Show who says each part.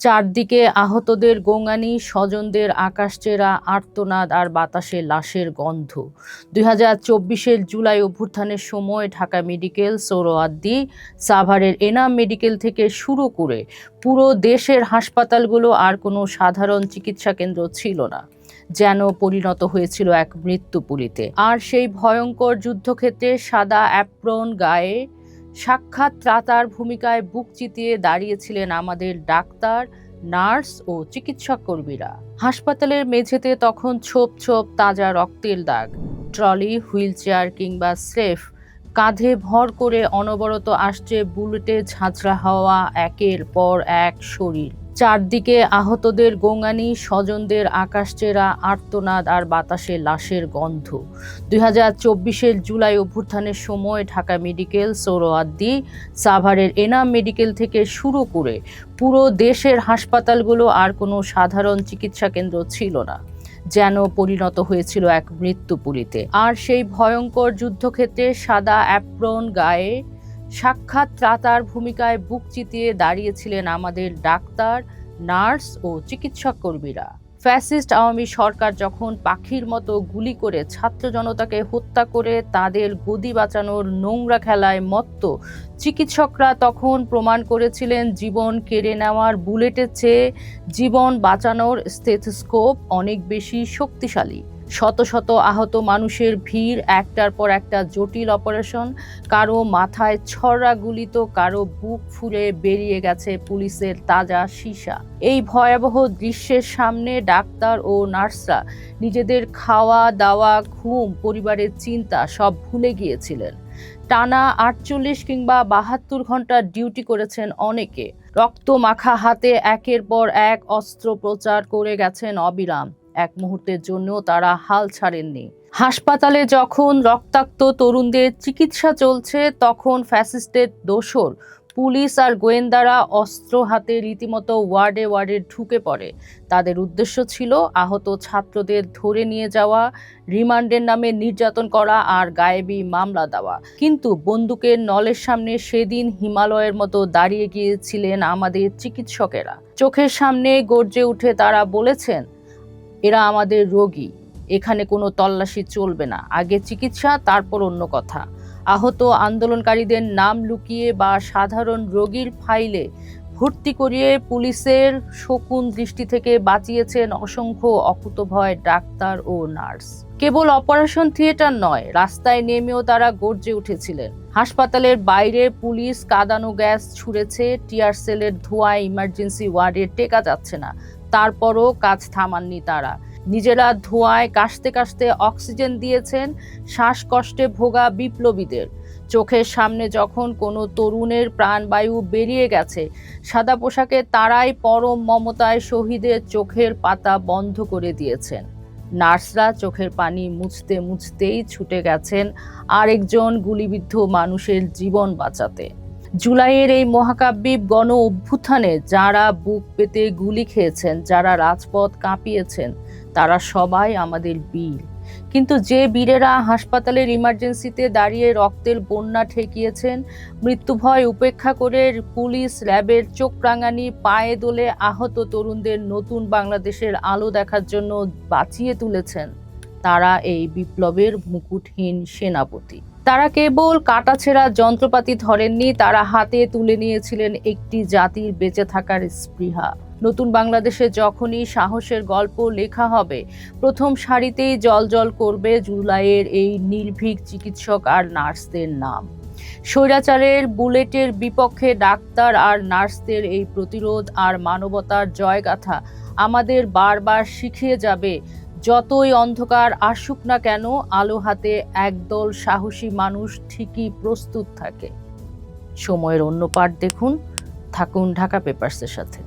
Speaker 1: চারদিকে আহতদের গোঙানি, স্বজনদের আকাশচেরা আর্তনাদ আর বাতাসে লাশের গন্ধ। ২০২৪-এর জুলাই অভ্যুত্থানের সময় ঢাকা মেডিকেল, সোহরাওয়ার্দী, সাভারের এনাম মেডিকেল থেকে শুরু করে পুরো দেশের হাসপাতালগুলো আর কোনো সাধারণ চিকিৎসা কেন্দ্র ছিল না, যেন পরিণত হয়েছিল এক মৃত্যুপুরীতে। আর সেই ভয়ঙ্কর যুদ্ধক্ষেত্রে সাদা অ্যাপ্রন গায়ে সাক্ষাৎ ত্রাতার ভূমিকায় বুক চিতিয়ে দাঁড়িয়েছিলেন আমাদের ডাক্তার, নার্স ও চিকিৎসক কর্মীরা। হাসপাতালের মেঝেতে তখন ছোপ ছোপ তাজা রক্তের দাগ। ট্রলি, হুইলচেয়ার কিংবা স্রেফ কাঁধে ভর করে অনবরত আসছে বুলেটে ঝাঁঝরা হওয়া একের পর এক শরীর। চারদিকে আহতদের গোঙানি, স্বজনদের আকাশচেরা আর্তনাদ আর বাতাসে লাশের গন্ধ। ২০২৪-এর জুলাই অভ্যুত্থানের সময় ঢাকা মেডিকেল, সোহরাওয়ার্দী, সাভারের এনাম মেডিকেল থেকে শুরু করে পুরো দেশের হাসপাতালগুলো আর কোনো সাধারণ চিকিৎসা কেন্দ্র ছিল না, যেন পরিণত হয়েছিল এক মৃত্যুপুরীতে। আর সেই ভয়ঙ্কর যুদ্ধক্ষেত্রে সাদা অ্যাপ্রন গায়ে সাক্ষাৎ ত্রাতার ভূমিকায় বুক চিতিয়ে দাঁড়িয়েছিলেন আমাদের ডাক্তার, নার্স ও চিকিৎসক কর্মীরা। ফ্যাসিস্ট আওয়ামী সরকার যখন পাখির মতো গুলি করে ছাত্র জনতাকে হত্যা করে তাদের গদি বাঁচানোর নোংরা খেলায় মত্ত, চিকিৎসকরা তখন প্রমাণ করেছিলেন জীবন কেড়ে নেওয়ার বুলেটের চেয়ে জীবন বাঁচানোর স্টেথোস্কোপ অনেক বেশি শক্তিশালী। শত শত আহত মানুষের ভিড়, একটার পর একটা জটিল অপারেশন, কারো মাথায় ছড়া গুলি তো কারো বুক ফুলে বেরিয়ে গেছে পুলিশের তাজা সীসা। এই ভয়াবহ দৃশ্যের সামনে ডাক্তার ও নার্সরা নিজেদের খাওয়া দাওয়া, ঘুম, পরিবারের চিন্তা সব ভুলে গিয়েছিলেন। টানা ৪৮ কিংবা ৭২ ঘন্টা ডিউটি করেছেন অনেকে। রক্ত মাখা হাতে একের পর এক অস্ত্রোপচার করে গেছেন অবিরাম। এক মুহূর্তের জন্য তারা হাল ছাড়েননি। হাসপাতালে যখন রক্তাক্ত তরুণদের চিকিৎসা চলছে, তখন ফ্যাসিস্টের দোসর পুলিশ আর গোয়েন্দারা অস্ত্র হাতে রীতিমতো ওয়ার্ডে ওয়ার্ডে ঢুকে পড়ে। তাদের উদ্দেশ্য ছিল আহত ছাত্রদের ধরে নিয়ে যাওয়া, রিমান্ডের নামে নির্যাতন করা আর গায়েবী মামলা দেওয়া। কিন্তু বন্দুকের নলের সামনে সেদিন হিমালয়ের মতো দাঁড়িয়ে গিয়েছিলেন আমাদের চিকিৎসকেরা। চোখের সামনে গর্জে উঠে তারা বলেছেন, এরা আমাদের রোগী, এখানে কোনো তল্লাশি চলবে না, আগে চিকিৎসা তারপর অন্য কথা। আহত আন্দোলনকারীদের নাম লুকিয়ে বা সাধারণ রোগীর ফাইলে ভর্তি করিয়ে পুলিশের শকুন দৃষ্টি থেকে বাঁচিয়েছেন অসংখ্য অকুতোভয় ডাক্তার ও নার্স। কেবল অপারেশন থিয়েটার নয়, রাস্তায় নেমেও তারা গর্জে উঠেছিলেন। হাসপাতালের বাইরে পুলিশ কাঁদানো গ্যাস ছুঁড়েছে, টিয়ার সেলের ধোঁয়ায় ইমার্জেন্সি ওয়ার্ডে টেকা যাচ্ছে না, তারপরও কাজ থামাননি তারা। নিজেরা ধোঁয়ায় কাশতে কাশতে অক্সিজেন দিয়েছেন শ্বাসকষ্টে ভোগা বিপ্লবীদের। চোখের সামনে যখন কোনো তরুণের প্রাণবায়ু বেরিয়ে গেছে, সাদা পোশাকে তারাই পরম মমতায় শহীদের চোখের পাতা বন্ধ করে দিয়েছেন। নার্সরা চোখের পানি মুছতে মুছতেই ছুটে গেছেন আরেকজন গুলিবিদ্ধ মানুষের জীবন বাঁচাতে। জুলাইয়ের এই মহাকাব্যিক গণ অভ্যুত্থানে যারা বুক পেতে গুলি খেয়েছেন, যারা রাজপথ কাঁপিয়েছেন, তারা সবাই আমাদের বীর। কিন্তু যে বীরেরা হাসপাতালের ইমার্জেন্সিতে দাঁড়িয়ে রক্তের বন্যা ঠেকিয়েছেন, মৃত্যুভয় উপেক্ষা করে পুলিশ র্যাবের চোখ রাঙানি পায়ে দোলে আহত তরুণদের নতুন বাংলাদেশের আলো দেখার জন্য বাঁচিয়ে তুলেছেন, তারা এই বিপ্লবের মুকুটহীন সেনাপতি। তারা কেবল কাটাছেঁড়া যন্ত্রপাতি ধরেননি, তারা হাতে তুলে নিয়েছিলেন একটি জাতির বেঁচে থাকার স্পৃহা। নতুন বাংলাদেশে যখনই সাহসের গল্প লেখা হবে, প্রথম সারিতেই জ্বলজ্বল করবে জুলাইয়ের এই নির্ভীক চিকিৎসক আর নার্সদের নাম। স্বৈরাচারের বুলেটের বিপক্ষে ডাক্তার আর নার্সদের এই প্রতিরোধ আর মানবতার জয়গাথা আমাদের বারবার শিখিয়ে যাবে, যতই অন্ধকার আসুক না কেন, আলো হাতে একদল সাহসী মানুষ ঠিকই প্রস্তুত থাকে। সময়ের অন্য পাঠ দেখুন। থাকুন ঢাকা পেপারসের সাথে।